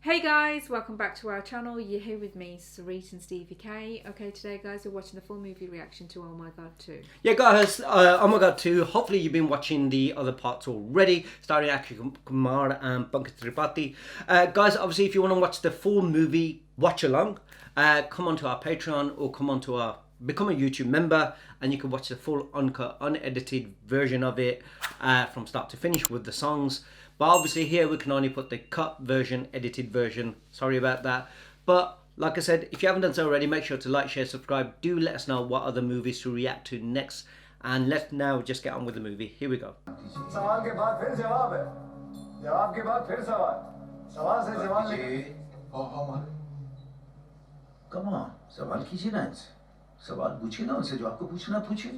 Hey guys, welcome back to our channel. You're here with me, Sarit and Stevie K. Okay, today guys, we're watching the full movie reaction to Oh My God 2. Yeah guys, Oh My God 2, hopefully you've been watching the other parts already, starring Akshay Kumar and Pankaj Tripathi. Guys, obviously if you want to watch the full movie watch along, come onto our Patreon or become a YouTube member, and you can watch the full uncut, unedited version of it from start to finish with the songs. But obviously here we can only put the cut version, edited version. Sorry about that. But like I said, if you haven't done so already, make sure to like, share, subscribe. Do let us know what other movies to react to next. And let's now just get on with the movie. Here we go. सवाल के बाद फिर जवाब है, जवाब के बाद फिर सवाल, सवाल से जवाब लेके Come on, सवाल कीजिए ना इनसे, सवाल पूछिए ना उनसे जो आपको पूछना पूछिए।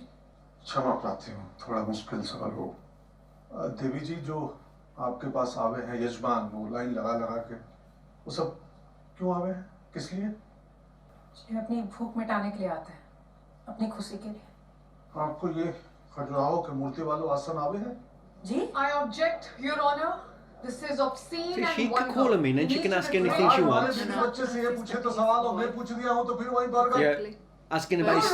क्षमा प्रार्थी हूँ, थोड़ा मुश्किल सवाल हो। देवी जी, जो आपके पास आवे हैं यजमान, वो लाइन लगा लगा के, वो सब क्यों आवे हैं? किस लिए? ये अपनी भूख मिटाने के लिए आते हैं, अपनी खुशी के लिए। आपको ये खजुराहो के मूर्ति वालों आसन आवे हैं? जी? I object, Your Honor. This is obscene So and she can vulgar. call him in and she can ask anything she wants. बच्चे से ये पूछे तो सवाल और मैं पूछ दिया हूँ तो फिर वही burger. Yeah, asking about his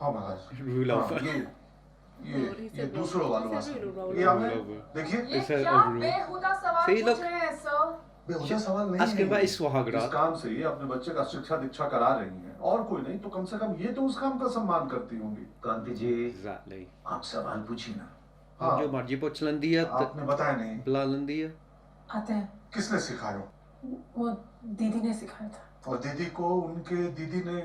हाँ महाराज। rule over. ये दूसरों वालों आसन। ये हमें देखिए ये It's a क्या overrule. बेहुदा सवाल See, पूछ look. रहे हैं सर? बेहुदा सवाल नहीं Asking about his है। swahagrat. इस काम से ये अपने बच्चे का शिक्षा दीक्षा करा रही हैं और कोई नहीं तो कम से कम ये तो उस काम का सम्मान करती होंगी। कांति जी, Exactly. आप सवाल पूछिए ना। हाँ, जो मर्जी पूछ लेंदी है, आपने बताया नहीं। बुला लेंदी है। आते हैं। किसने सिखाया? वो दीदी ने सिखाया था। और दीदी को उनके दीदी ने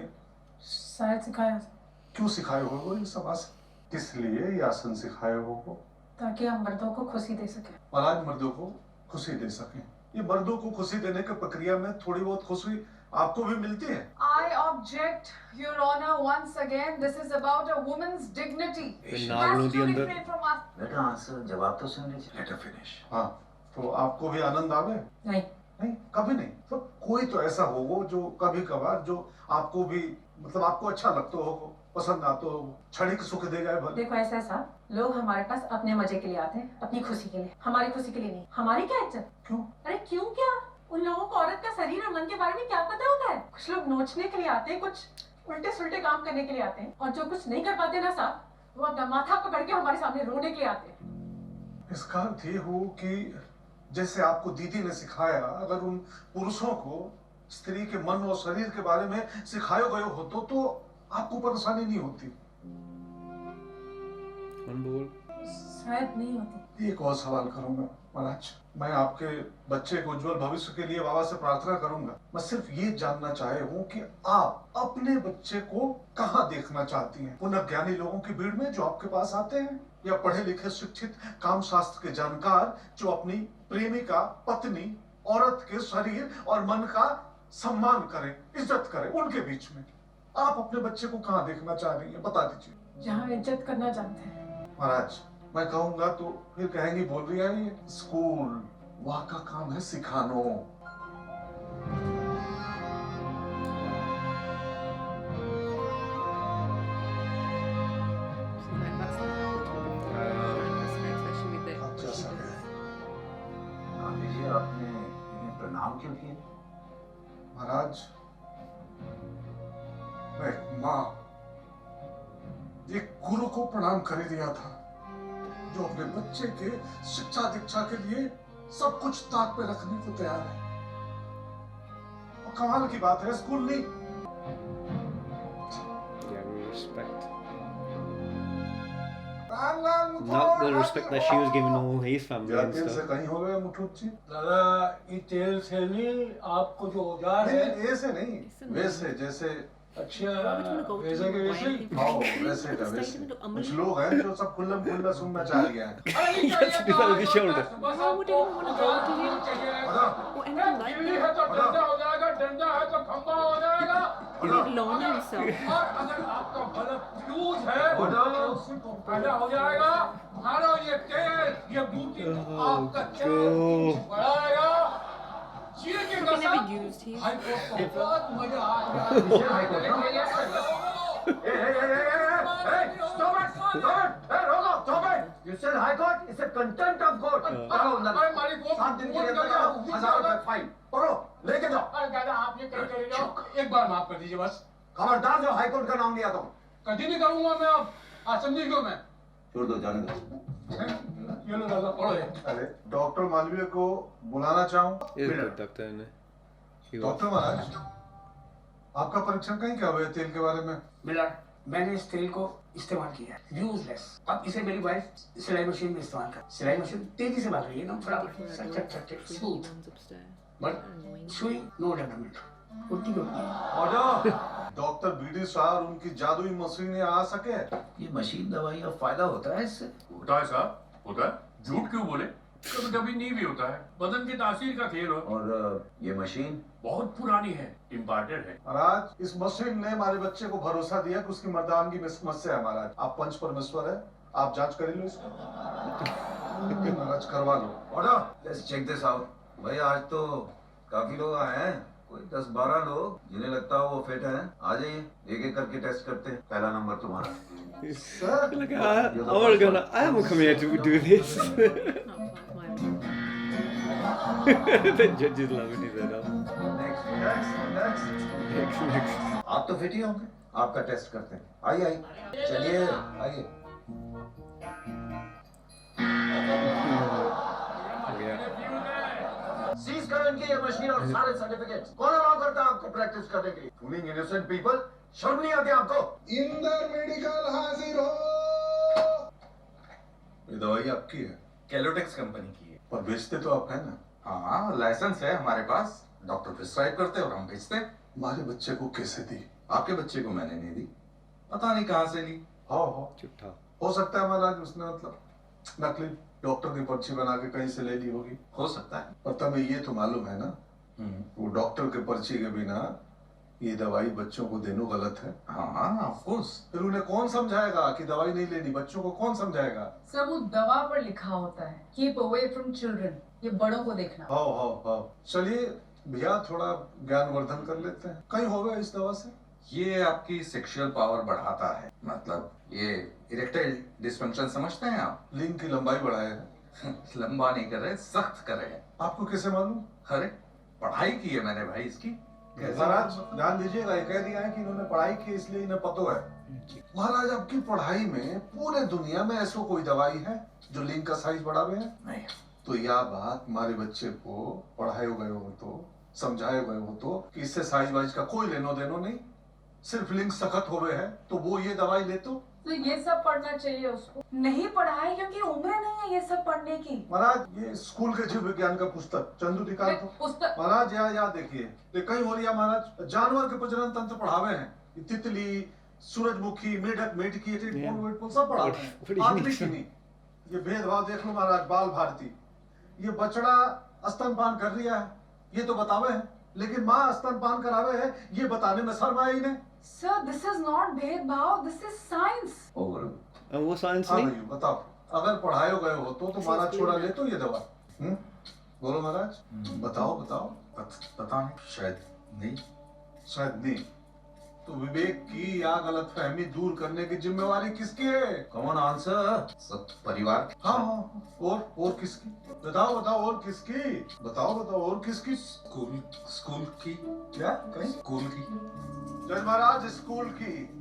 शायद सिखाया था, क्यों सिखाए हो वो ये सब आसन? किस लिए ये आसन सिखाए हो वो? ताकि हम मर्दों को खुशी दे सके। और आज मर्दों को खुशी दे सकें। ये मर्दों को खुशी देने की प्रक्रिया में थोड़ी बहुत खुशी आपको भी मिलती है? I object, Your Honor. Once again, this is about a woman's dignity. फिर She नागलों has दी to अंदर। refrain from us. बेटा आंसर जवाब तो सुन लीजिए। Let her finish. हाँ, तो आपको भी आनंद आवे? नहीं, नहीं, कभी नहीं। तो कोई तो ऐसा होगा जो कभी कभार जो आपको भी मतलब आपको अच्छा लगता हो, पसंद आता हो, क्षणिक सुख दे जाए भले। देखो ऐसा साहब, लोग हमारे पास अपने मजे के लिए आते हैं, अपनी खुशी के लिए, हमारी खुशी के लिए नहीं। हमारी क्या इज्जत? क्यों? अरे क्यों क्या? उन लोगों को औरत का शरीर और मन के बारे में क्या पता होता है? कुछ लोग नोचने के लिए आते हैं, कुछ उल्टे सुल्टे काम करने के लिए आते हैं, और जो कुछ नहीं कर पाते ना साहब, वो अपना माथा पकड़ के हमारे सामने रोने के लिए आते हैं। इसका अर्थ ये हो कि जैसे आपको दीदी ने सिखाया, अगर उन पुरुषों को स्त्री के मन और शरीर के बारे में सिखाया गया होता तो आपको परेशानी नहीं होती। बोल। शायद नहीं होती। एक और सवाल करूंगा महाराज, मैं आपके बच्चे के उज्जवल भविष्य के लिए बाबा से प्रार्थना करूंगा। मैं सिर्फ ये जानना चाहे हूँ कि आप अपने बच्चे को कहाँ देखना चाहती हैं? उन अज्ञानी लोगों की भीड़ में जो आपके पास आते हैं, या पढ़े लिखे शिक्षित काम शास्त्र के जानकार जो अपनी प्रेमिका, पत्नी, औरत के शरीर और मन का सम्मान करें, इज्जत करें, उनके बीच में आप अपने बच्चे को कहाँ देखना चाह रही हैं? बता दीजिए। जहाँ इज्जत करना जानते हैं। महाराज, मैं कहूंगा तो फिर कहेंगी बोल रही है ये स्कूल, वहाँ का काम है सिखानो। आप जैसा कहें। कांति जी, आपने इन्हें प्रणाम क्यों किए? महाराज, मैं माँ एक गुरु को प्रणाम कर ही दिया था जो अपने बच्चे के शिक्षा दीक्षा के लिए सब कुछ ताक पे रखने को तैयार है। और कमाल की बात है, स्कूल नहीं, Yeah, we respect. Lal Lal Not the respect that she was giving all his family and तेल से stuff. कहीं हो गया मुठूत जी? दादा ये तेल से नहीं, आपको जो औजार है नहीं, ऐसे नहीं, वैसे जैसे अच्छा वैसे के वैसे ही। आओ, वैसे का वैसे। कुछ लोग हैं जो सब खुल्लम खुल्ला सुनना चाह रहे हैं। Yes, it is over the shoulder. Why would anyone want to go to him or anything like गिल्ली है that? तो डंडा हो जाएगा, डंडा है तो खंबा हो जाएगा। He would loan himself. और अगर आपका बल्ब फ्यूज है तो पैदा हो जाएगा। मारो ये तेल, ये बूटी आपका चैन बढ़ाएगा। चीर के He कसम, never used his. High court को बहुत मजा आएगा। Stop it! Stop it! Hey, रोको, stop it! ये mister high court, it's a contempt of court. चलो अंदर। अरे मालिक वो 7 दिन के लिए अंदर जाओ, 1000 रुपए फाइन। पढ़ो, लेके जाओ। अरे दादा आप ये कर जाओ, एक बार माफ कर दीजिए बस। खबरदार जो हाई कोर्ट का नाम लिया तो कभी नहीं करूंगा मैं अब। आज समझी क्यों मैं? छोड़ दो, जाने दो। ये लो दादा पढ़ो ये। अरे डॉक्टर मालवीय को बुलाना चाहूँ। डॉक्टर ने डॉक्टर महाराज, आपका परीक्षण कहीं क्या हुआ है तेल के बारे में? मिलर, मैंने इस तेल को इस्तेमाल किया है, यूजलेस। अब इसे मेरी वाइफ सिलाई मशीन में इस्तेमाल कर। सिलाई मशीन तेजी से भाग रही है ना, फटाफट स्मूथ, बट सुई नो डेवलपमेंट, उल्टी होती है। ऑर्डर। डॉक्टर बीडी साहब, उनकी जादुई मशीनें आ सके। ये मशीन दवाई का फायदा होता है इससे? होता है साहब, होता है। झूठ क्यों बोले? कभी कभी नहीं भी होता है, बदन की तासीर का खेल हो। और ये मशीन बहुत पुरानी है, इम्पोर्टेड है। महाराज, इस मशीन ने हमारे बच्चे को भरोसा दिया कि उसकी मर्दानगी में समस्या है। महाराज, आप पंच परमेश्वर है, आप जांच कर लो इसको। महाराज करवा लो। Order. Let's check this out. भाई आज तो काफी लोग आए हैं, कोई 10-12 लोग जिन्हें लगता हो वो फिट हैं। आ जाइए, एक एक करके टेस्ट करते हैं। पहला नंबर तुम्हारा। Sir, Like, I haven't come here to do this. The judges love it, he said. Next next next. आप तो फिट ही होंगे, आपका टेस्ट करते हैं। आइए आइए, चलिए आइए। सीज करो इनकी ये मशीन और सारे सर्टिफिकेट्स। कौन अलाउ करता है आपको प्रैक्टिस करने के लिए? फूलिंग इनोसेंट पीपल, शर्म नहीं आती आपको? इंदर मेडिकल हाजिर हो। ये दवाई आपकी है? कैलोटेक्स कंपनी की है। पर बेचते तो आप है ना? हाँ, लाइसेंस है हमारे पास। डॉक्टर प्रिस्क्राइब करते और हम भेजते। हमारे बच्चे को कैसे दी? आपके बच्चे को मैंने नहीं दी, पता नहीं कहाँ से ली। हाँ, Chutta. हो सकता है महाराज उसने मतलब नकली डॉक्टर की पर्ची बना के कहीं से ले ली होगी। हो सकता है। पर तमें ये तो मालूम है ना, वो डॉक्टर के पर्ची के बिना ये दवाई बच्चों को देना गलत है। हाँ, ऑफ कोर्स। फिर उन्हें कौन समझाएगा कि दवाई नहीं लेनी? बच्चों को कौन समझाएगा? सर वो दवा पर लिखा होता है कीप अवे फ्रॉम चिल्ड्रन, ये बड़ों को देखना। हाँ। चलिए भैया, थोड़ा ज्ञानवर्धन कर लेते हैं। कहीं होगा इस दवा से? ये आपकी सेक्सुअल पावर बढ़ाता है, मतलब ये इरेक्टाइल डिसफंक्शन समझते हैं आप? लिंग की लंबाई बढ़ाएगा। लंबा नहीं कर रहे, सख्त कर रहे हैं। आपको कैसे मालूम? अरे पढ़ाई की है मैंने भाई इसकी। कैसे? महाराज ध्यान दीजिएगा, ये कह दिया है कि इन्होंने पढ़ाई की इसलिए इन्हें पता है। महाराज, आपकी पढ़ाई में पूरे दुनिया में ऐसा कोई दवाई है जो लिंग का साइज बढ़ावे है? नहीं। तो यह बात हमारे बच्चे को पढ़ाए गए हो तो, समझाए गए हो तो कि इससे साइज वाइज का कोई लेनो देनो नहीं, सिर्फ लिंग सख्त हो गए है तो वो ये दवाई ले तो ये सब पढ़ना चाहिए उसको। नहीं पढ़ाए क्योंकि उम्र नहीं है ये सब पढ़ने की। महाराज, ये स्कूल के जीव विज्ञान का पुस्तक चंदू दिखा दो। पुस्तक महाराज यहाँ देखिए, ये कहीं हो रही है महाराज, जानवर के प्रजनन तंत्र पढ़ावे हैं। ये तितली, सूरजमुखी, मेढक, मेढकी, सब पढ़ावे हैं, आदमी की नहीं। ये भेदभाव देख लो महाराज। बाल भारती, ये बछड़ा स्तनपान कर रही है ये तो बतावे है, लेकिन माँ स्तनपान करावे है ये बताने में शर्म आई इन्हें। सर दिस इज नॉट भेदभाव, दिस इज साइंस। And वो साइंस हाँ नहीं? भैया बताओ, अगर पढ़ाए गए हो तो महाराज छोड़ा ले तो ये दवा। बोलो महाराज, बताओ। पता नहीं, शायद नहीं। शायद नहीं। तो विवेक की या गलत फहमी दूर करने की जिम्मेवारी किसकी है? कौन आंसर? सब परिवार। हाँ, और किसकी? बताओ और किसकी? बताओ और किसकी? स्कूल की। क्या? कहीं? स्कूल की। जज महाराज, स्कूल की।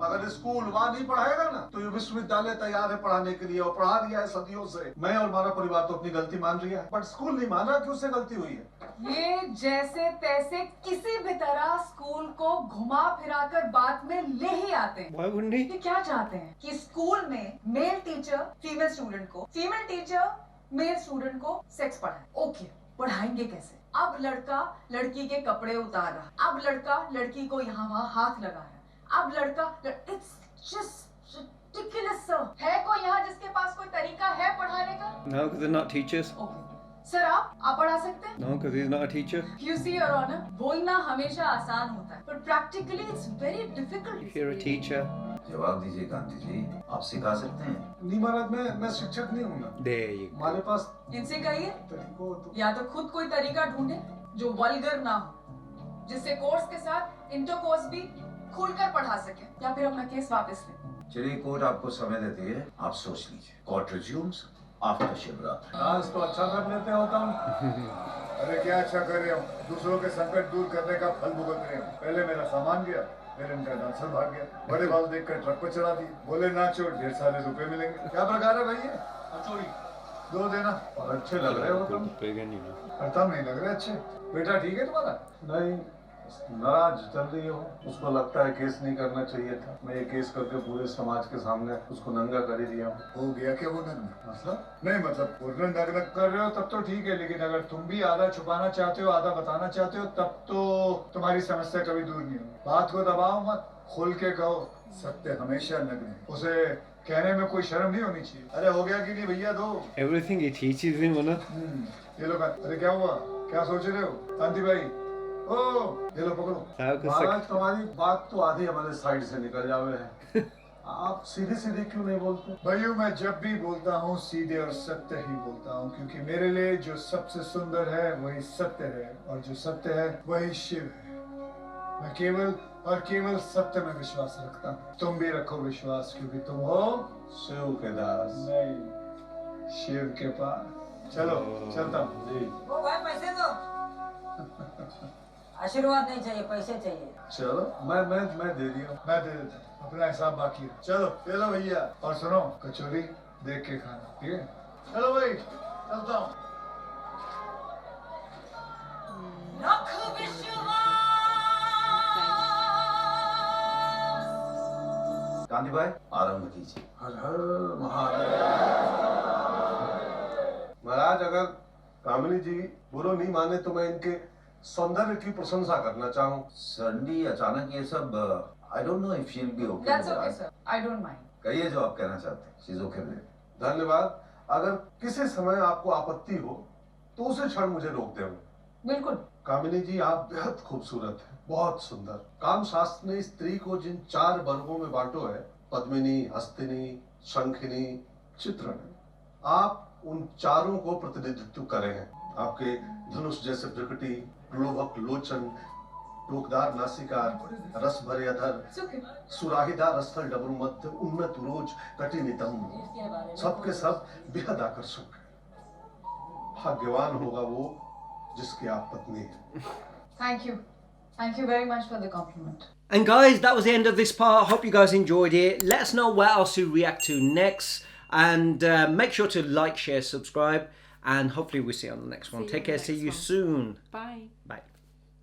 अगर स्कूल वहाँ नहीं पढ़ाएगा ना तो ये विश्वविद्यालय तैयार है पढ़ाने के लिए और पढ़ा दिया है सदियों से। मैं और हमारा परिवार तो अपनी गलती मान रही है, बट स्कूल नहीं माना कि उससे गलती हुई है। ये जैसे तैसे किसी भी तरह स्कूल को घुमा फिरा कर बात में ले ही आते हैं। Why wouldn't he? ये क्या चाहते हैं कि स्कूल में मेल टीचर फीमेल स्टूडेंट को, फीमेल टीचर मेल स्टूडेंट को सेक्स पढ़ाए। ओके, पढ़ाएंगे कैसे? अब लड़का लड़की के कपड़े उतार रहा, अब लड़का लड़की को यहाँ वहाँ हाथ लगा रहा, अब लड़का इट्स जस्ट रिडिकुलस सर। है कोई यहाँ जिसके पास कोई तरीका है पढ़ाने का? No, because they're not teachers. Okay sir, आप पढ़ा सकते हैं? No, because he's not a teacher. You see your honor, बोलना हमेशा आसान होता है, but practically it's very difficult. If you're a teacher, जवाब दीजिए कांति जी, आप सिखा सकते हैं? नहीं महाराज, मैं शिक्षक नहीं हूँ ना। there you go. हमारे पास इनसे कहिए तरीको तो या तो खुद कोई तरीका ढूंढे जो वल्गर ना हो, जिससे कोर्स के साथ इंटरकोर्स भी खुलकर पढ़ा सके, या फिर अपना केस वापस ले। चलिए कोर्ट आपको समय देती है, आप सोच लीजिए। Court resumes after Shivratri. Dance तो अच्छा कर लेते होता हूँ। अरे क्या अच्छा कर रहे हो, दूसरों के संकट दूर करने का फल भुगत रहे हो। पहले मेरा सामान गया, फिर इनका डांसर भाग गया, बड़े बाल देखकर ट्रक पर चढ़ा दिए, बोले नाचो 1.5 साल रुपए मिलेंगे। क्या प्रकार है भाई ये? चोरी 2 देना। और अच्छे लग रहे हो तुम। प्रताप नहीं लग रहे अच्छे। बेटा ठीक है तुम्हारा? नहीं, नाराज चल रही हो। उसको लगता है केस नहीं करना चाहिए था। मैं ये केस करके पूरे समाज के सामने उसको नंगा कर ही दिया। हो गया क्या वो नंगा? मतलब नहीं, मतलब पूर्ण नग्न कर रहे हो तब तो ठीक है, लेकिन अगर तुम भी आधा छुपाना चाहते हो, आधा बताना चाहते हो, तब तो तुम्हारी समस्या कभी दूर नहीं होगी। बात को दबाओ मत, खोल के कहो, सत्य हमेशा नग्न है। उसे कहने में कोई शर्म नहीं होनी चाहिए। अरे हो गया कि नहीं भैया? दो Everything he teaches him, ना? ये लो। अरे क्या हुआ, क्या सोच रहे हो कांति भाई? ओ ये लो पकड़ो। महाराज तुम्हारी बात तो आधी हमारे साइड से निकल जावे है। आप सीधे सीधे क्यों नहीं बोलते? भाइयों मैं जब भी बोलता हूँ सीधे और सत्य ही बोलता हूँ, क्योंकि मेरे लिए जो सबसे सुंदर है वही सत्य है, और जो सत्य है वही शिव है। मैं केवल और केवल सत्य में विश्वास रखता हूँ। तुम भी रखो विश्वास, क्योंकि तुम हो शिव के दास, नहीं शिव के पास। चलो चलता हूँ जी। वो भाई पैसे दो। आशीर्वाद नहीं चाहिए, पैसे चाहिए। चलो मैं दे दिया, मैं दे देता हूँ, अपना हिसाब बाकी है। चलो ले लो भैया, और सुनो कचौरी देख के खाना, ठीक है? चलो भाई चलता हूँ। कांति भाई आरंभ कीजिए। हर हर महादेव। महाराज अगर कामिनी जी बुरो नहीं माने तो मैं इनके सौंदर्य की प्रशंसा करना चाहूँ। सडनली अचानक ये सब I don't know if she will be okay. That's okay, sir. I don't mind. कहिए जो आप कहना चाहते हैं। She is okay with. धन्यवाद। अगर किसी समय आपको आपत्ति हो तो उसे क्षण मुझे रोक दें। बिल्कुल। कामिनी जी आप बेहद खूबसूरत हैं, बहुत सुंदर। काम शास्त्र ने स्त्री को जिन 4 वर्गों में बांटो है, पद्मिनी, हस्तिनी, शंखिनी, चित्रणी, आप उन चारों को प्रतिनिधित्व करे हैं। आपके धनुष जैसे प्रकृति, प्लोभक लोचन, टोकदार नासिका, रस भरे अधर, सुराहीदार स्थल डबल मध्य, उन्नत रोज, कटी नितंब, सबके सब बेहद आकर्षक है। भाग्यवान होगा वो जिसकी आप पत्नी है। Thank you very much for the compliment. And guys, that was the end of this part. I hope you guys enjoyed it. Let us know what else to react to next. And make sure to like, share, subscribe. And hopefully we'll see you on the next one. Take care. See you soon. Bye. Bye.